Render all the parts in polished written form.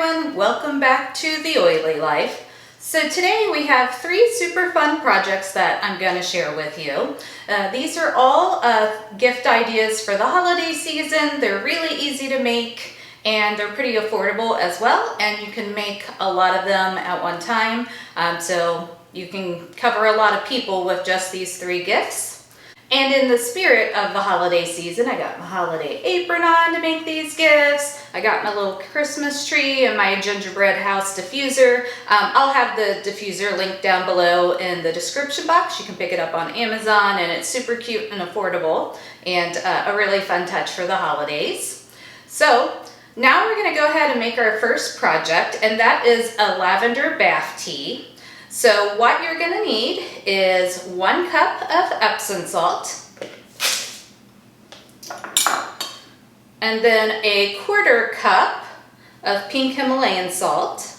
everyone, welcome back to the Oily Life. So today we have 3 super fun projects that I'm going to share with you. These are all gift ideas for the holiday season. They're really easy to make and they're pretty affordable as well, and you can make a lot of them at one time, so you can cover a lot of people with just these 3 gifts. And in the spirit of the holiday season, I got my holiday apron on to make these gifts. I got my little Christmas tree and my gingerbread house diffuser. I'll have the diffuser linked down below in the description box. You can pick it up on Amazon, and it's super cute and affordable and a really fun touch for the holidays. So now we're going to go ahead and make our first project, and that is a lavender bath tea. So what you're going to need is 1 cup of Epsom salt, and then a 1/4 cup of pink Himalayan salt,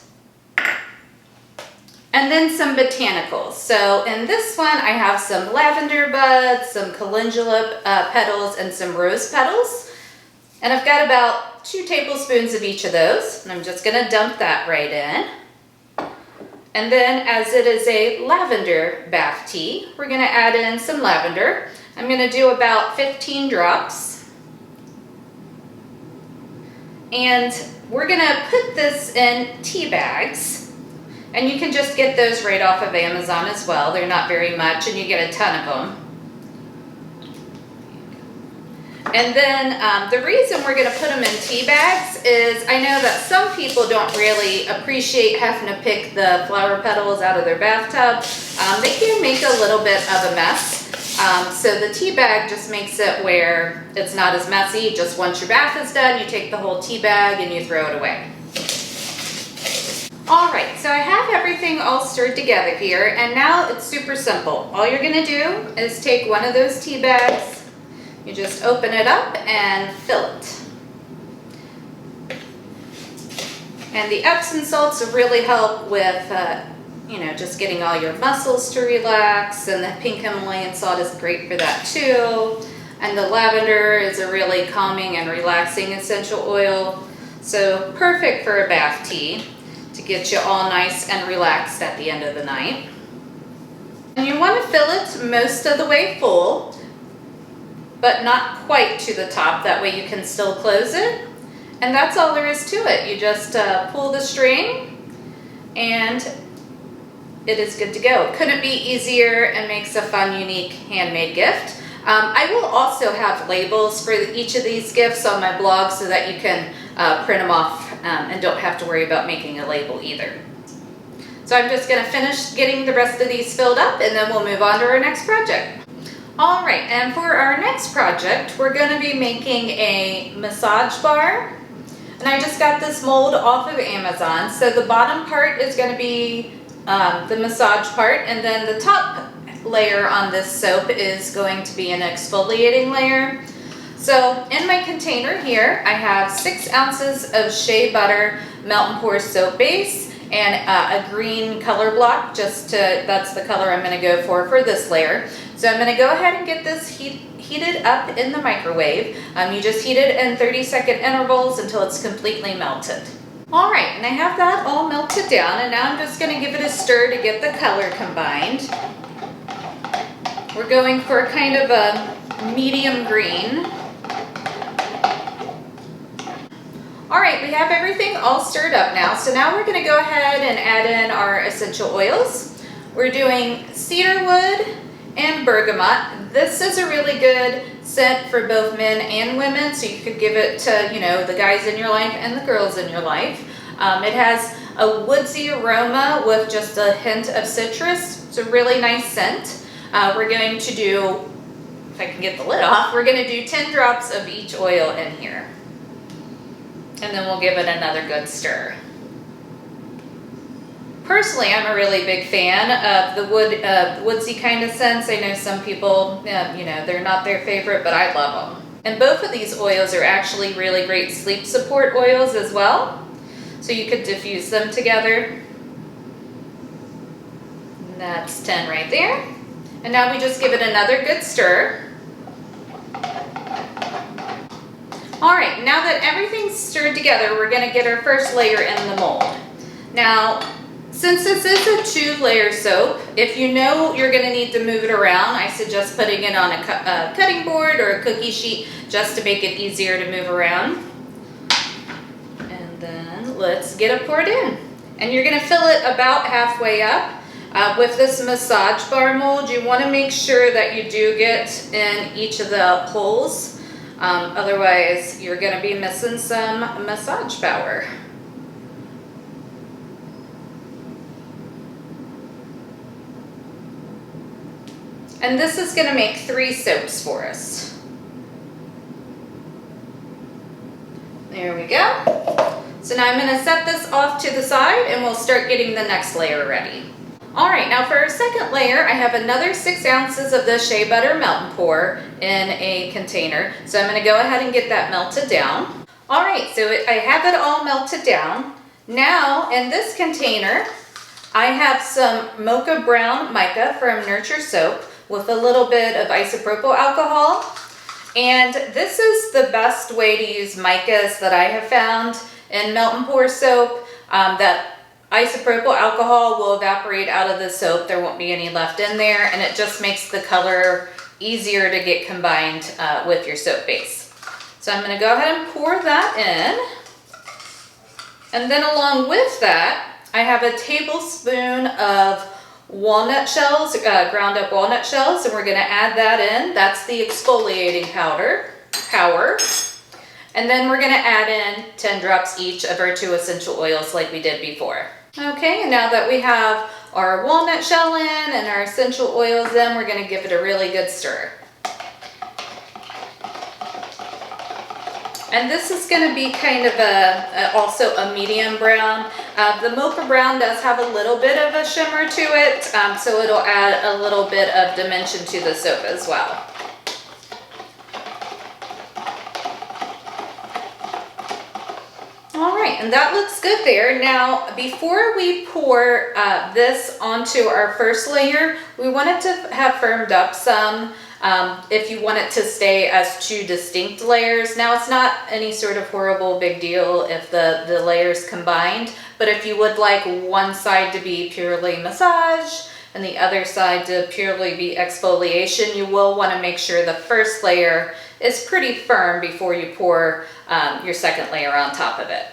and then some botanicals. So in this one I have some lavender buds, some calendula petals, and some rose petals. And I've got about 2 tablespoons of each of those, and I'm just going to dump that right in. And then, as it is a lavender bath tea, we're going to add in some lavender. I'm going to do about 15 drops. And we're going to put this in tea bags. And you can just get those right off of Amazon as well. They're not very much, and you get a ton of them. And then the reason we're going to put them in tea bags is I know that some people don't really appreciate having to pick the flower petals out of their bathtub. They can make a little bit of a mess. So the tea bag just makes it where it's not as messy. Just once your bath is done, you take the whole tea bag and you throw it away. Alright, so I have everything all stirred together here, and now it's super simple. All you're going to do is take one of those tea bags. You just open it up and fill it. And the Epsom salts will really help with, just getting all your muscles to relax, and the pink Himalayan salt is great for that too. And the lavender is a really calming and relaxing essential oil. So perfect for a bath tea to get you all nice and relaxed at the end of the night. And you want to fill it most of the way full, but not quite to the top. That way you can still close it. And that's all there is to it. You just pull the string and it is good to go. Couldn't be easier, and makes a fun, unique handmade gift. I will also have labels for each of these gifts on my blog so that you can print them off and don't have to worry about making a label either. So I'm just going to finish getting the rest of these filled up, and then we'll move on to our next project. Alright, and for our next project, we're going to be making a massage bar. And I just got this mold off of Amazon. So the bottom part is going to be the massage part, and then the top layer on this soap is going to be an exfoliating layer. So in my container here, I have 6 ounces of shea butter melt and pour soap base, and a green color block, that's the color I'm going to go for this layer. So I'm going to go ahead and get this heated up in the microwave. You just heat it in 30-second intervals until it's completely melted. Alright, and I have that all melted down, and now I'm just going to give it a stir to get the color combined. We're going for kind of a medium green. Alright, we have everything all stirred up now, so now we're going to go ahead and add in our essential oils. We're doing cedarwood and bergamot. This is a really good scent for both men and women, so you could give it to, the guys in your life and the girls in your life. It has a woodsy aroma with just a hint of citrus. It's a really nice scent. We're going to do, if I can get the lid off, we're going to do 10 drops of each oil in here. And then we'll give it another good stir. Personally, I'm a really big fan of the woodsy kind of scents. I know some people, they're not their favorite, but I love them. And both of these oils are actually really great sleep support oils as well. So you could diffuse them together. And that's 10 right there. And now we just give it another good stir. All right, now that everything's stirred together, we're gonna get our first layer in the mold. Now, since this is a 2-layer soap, if you know you're gonna need to move it around, I suggest putting it on a cutting board or a cookie sheet just to make it easier to move around. And then let's get it poured in. And you're gonna fill it about halfway up. With this massage bar mold, you wanna make sure that you do get in each of the holes. Otherwise, you're gonna be missing some massage power. And this is gonna make 3 soaps for us. There we go. So now I'm gonna set this off to the side and we'll start getting the next layer ready. All right, now for our second layer, I have another 6 ounces of the shea butter melt and pour in a container. So I'm gonna go ahead and get that melted down. All right, so I have it all melted down. Now in this container, I have some mocha brown mica from Nurture Soap with a little bit of isopropyl alcohol. And this is the best way to use micas that I have found in melt and pour soap. That isopropyl alcohol will evaporate out of the soap. There won't be any left in there, and it just makes the color easier to get combined with your soap base. So I'm gonna go ahead and pour that in. And then along with that, I have a tablespoon of walnut shells, ground up walnut shells, and we're gonna add that in. That's the exfoliating power. And then we're gonna add in 10 drops each of our 2 essential oils like we did before. Okay, and now that we have our walnut shell in and our essential oils in, we're gonna give it a really good stir. And this is gonna be kind of also a medium brown. The mocha brown does have a little bit of a shimmer to it, so it'll add a little bit of dimension to the soap as well. All right, and that looks good there. Now, before we pour this onto our first layer, we want it to have firmed up some. If you want it to stay as 2 distinct layers. Now, it's not any sort of horrible big deal if the layers combined, but if you would like one side to be purely massage and the other side to purely be exfoliation, you will want to make sure the first layer is pretty firm before you pour your second layer on top of it.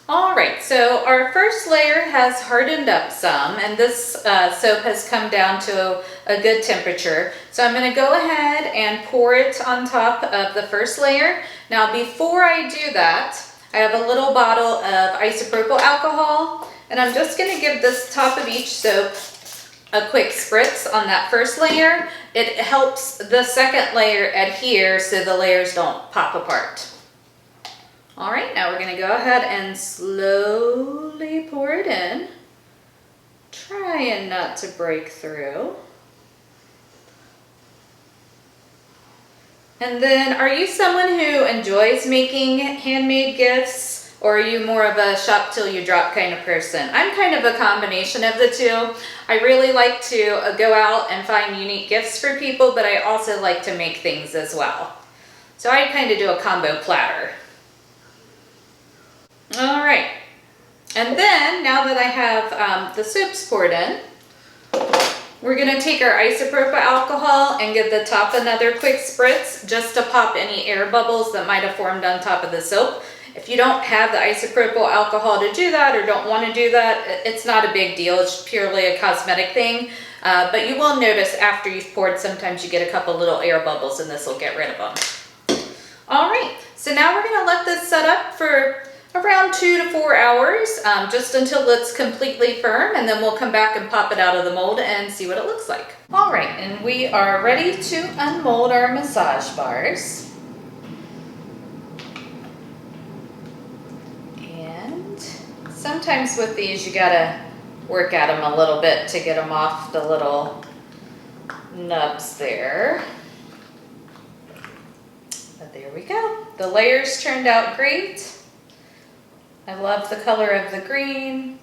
All right, so our first layer has hardened up some, and this soap has come down to a good temperature. So I'm gonna go ahead and pour it on top of the first layer. Now, before I do that, I have a little bottle of isopropyl alcohol, and I'm just gonna give this top of each soap a quick spritz on that first layer. It helps the second layer adhere so the layers don't pop apart. All right, now we're gonna go ahead and slowly pour it in, trying not to break through. And then, are you someone who enjoys making handmade gifts, or are you more of a shop till you drop kind of person? I'm kind of a combination of the 2. I really like to go out and find unique gifts for people, but I also like to make things as well. So I kind of do a combo platter. All right, and then now that I have the soaps poured in, we're gonna take our isopropyl alcohol and give the top another quick spritz just to pop any air bubbles that might have formed on top of the soap. If you don't have the isopropyl alcohol to do that or don't want to do that, it's not a big deal. It's purely a cosmetic thing, but you will notice after you've poured, sometimes you get a couple little air bubbles, and this will get rid of them. All right, so now we're gonna let this set up for around 2 to 4 hours, just until it's completely firm, and then we'll come back and pop it out of the mold and see what it looks like. All right, and we are ready to unmold our massage bars. And sometimes with these, you gotta work at them a little bit to get them off the little nubs there. But there we go. The layers turned out great. I love the color of the green.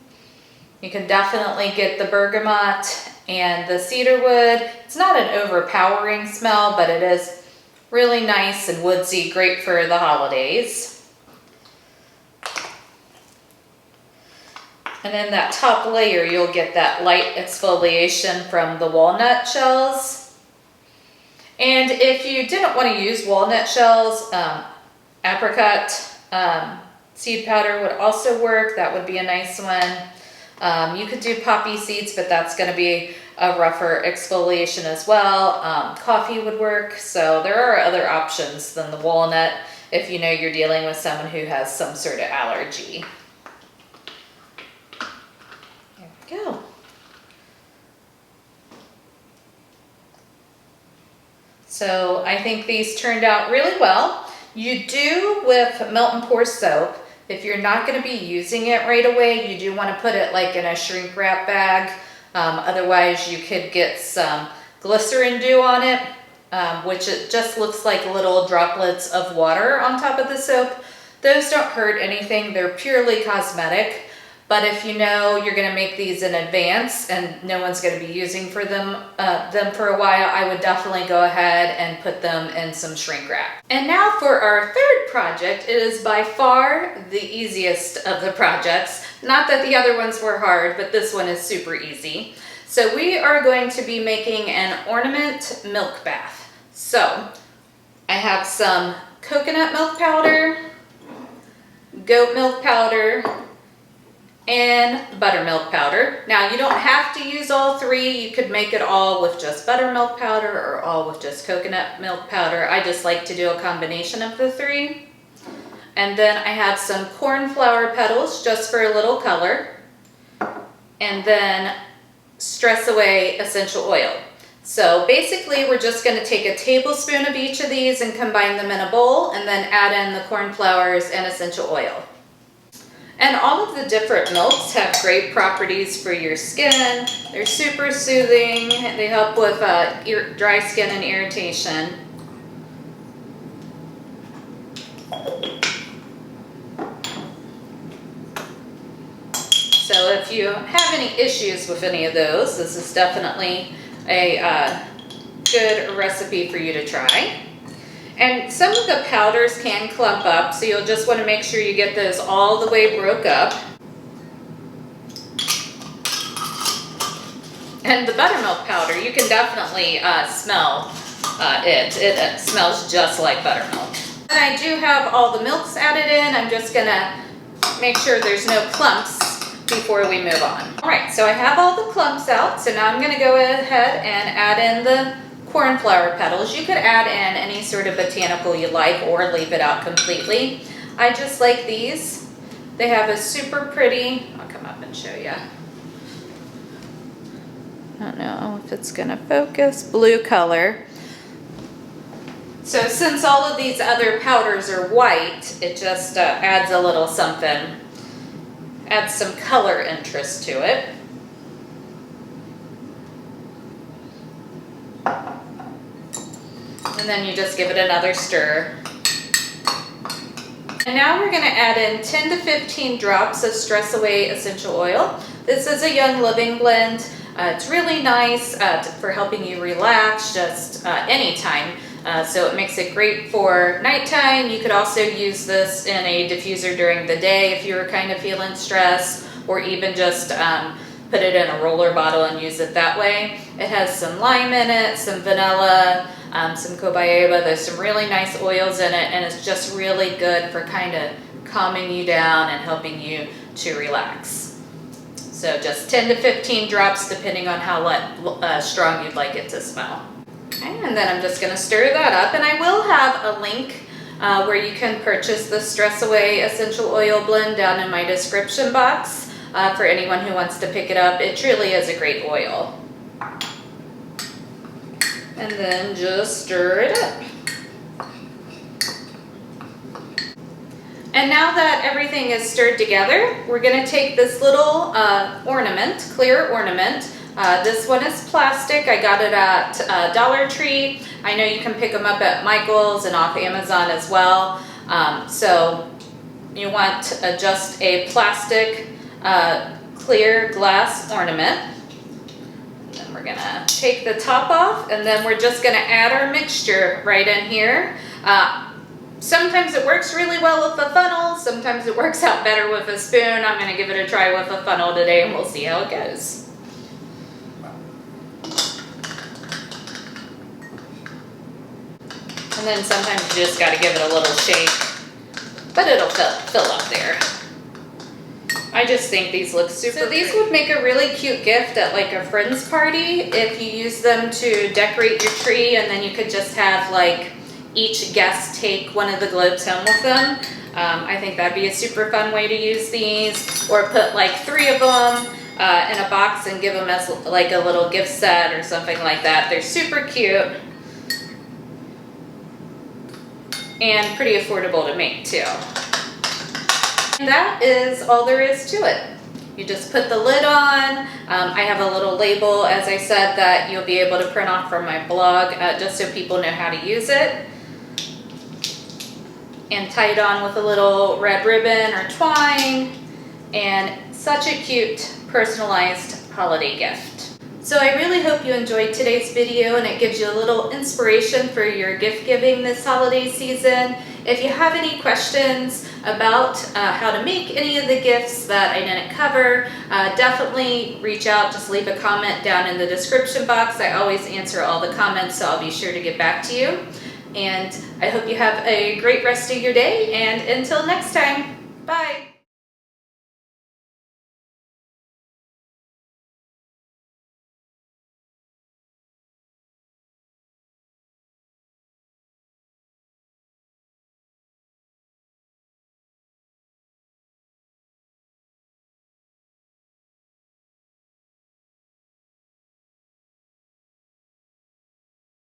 You can definitely get the bergamot and the cedarwood. It's not an overpowering smell, but it is Really nice and woodsy, great for the holidays. And in that top layer, you'll get that light exfoliation from the walnut shells. And if you didn't want to use walnut shells, apricot seed powder would also work. That would be a nice one. You could do poppy seeds, but that's going to be a rougher exfoliation as well. Coffee would work. So there are other options than the walnut if you know you're dealing with someone who has some sort of allergy. There we go. So I think these turned out really well. You do, with melt and pour soap, if you're not going to be using it right away, you do want to put it like in a shrink wrap bag. Otherwise, you could get some glycerin dew on it, which it just looks like little droplets of water on top of the soap. Those don't hurt anything. They're purely cosmetic. But if you know you're going to make these in advance and no one's going to be using them for a while, I would definitely go ahead and put them in some shrink wrap. And now for our third project. It is by far the easiest of the projects. Not that the other ones were hard, but this one is super easy. So we are going to be making an ornament milk bath. So I have some coconut milk powder, goat milk powder, and buttermilk powder. Now you don't have to use all three. You could make it all with just buttermilk powder or all with just coconut milk powder. I just like to do a combination of the three. And then I have some cornflower petals just for a little color. And then Stress Away essential oil. So basically we're just going to take a tablespoon of each of these and combine them in a bowl and then add in the cornflowers and essential oil. And all of the different milks have great properties for your skin. They're super soothing. They help with dry skin and irritation. So if you have any issues with any of those, this is definitely a good recipe for you to try. And some of the powders can clump up, so you'll just want to make sure you get those all the way broke up. And the buttermilk powder, you can definitely smell it. It smells just like buttermilk. And I do have all the milks added in. I'm just going to make sure there's no clumps before we move on. All right, so I have all the clumps out, so now I'm going to go ahead and add in the cornflower petals. You could add in any sort of botanical you like or leave it out completely. I just like these. They have a super pretty, I'll come up and show you. I don't know if it's gonna focus, blue color. So since all of these other powders are white, it just adds a little something, adds some color interest to it. And then you just give it another stir. And now we're going to add in 10 to 15 drops of Stress Away essential oil. This is a Young Living blend. It's really nice for helping you relax just anytime. So it makes it great for nighttime. You could also use this in a diffuser during the day if you were kind of feeling stressed, or even just put it in a roller bottle and use it that way. It has some lime in it, some vanilla, some copaiba. There's some really nice oils in it, and it's just really good for kind of calming you down and helping you to relax. So just 10 to 15 drops depending on how strong you'd like it to smell. Okay, and then I'm just going to stir that up, and I will have a link where you can purchase the Stress Away essential oil blend down in my description box for anyone who wants to pick it up. It truly is a great oil. And then just stir it up. And now that everything is stirred together, we're going to take this little ornament, clear ornament. This one is plastic. I got it at Dollar Tree. I know you can pick them up at Michael's and off Amazon as well. So you want just a plastic clear glass ornament. Then we're gonna take the top off, and then we're just gonna add our mixture right in here. Sometimes it works really well with a funnel, sometimes it works out better with a spoon. I'm gonna give it a try with a funnel today and we'll see how it goes. And then sometimes you just gotta give it a little shake, but it'll fill up there. I just think these look super So these would make a really cute gift at like a friend's party if you use them to decorate your tree, and then you could just have like each guest take one of the globes home with them. I think that'd be a super fun way to use these, or put like 3 of them in a box and give them as like a little gift set or something like that. They're super cute and pretty affordable to make too. And that is all there is to it. You just put the lid on. I have a little label, as I said, that you'll be able to print off from my blog just so people know how to use it. And tie it on with a little red ribbon or twine. And such a cute personalized holiday gift. So I really hope you enjoyed today's video and it gives you a little inspiration for your gift giving this holiday season. If you have any questions about how to make any of the gifts that I didn't cover, definitely reach out. Just leave a comment down in the description box. I always answer all the comments, so I'll be sure to get back to you. And I hope you have a great rest of your day, and until next time, bye!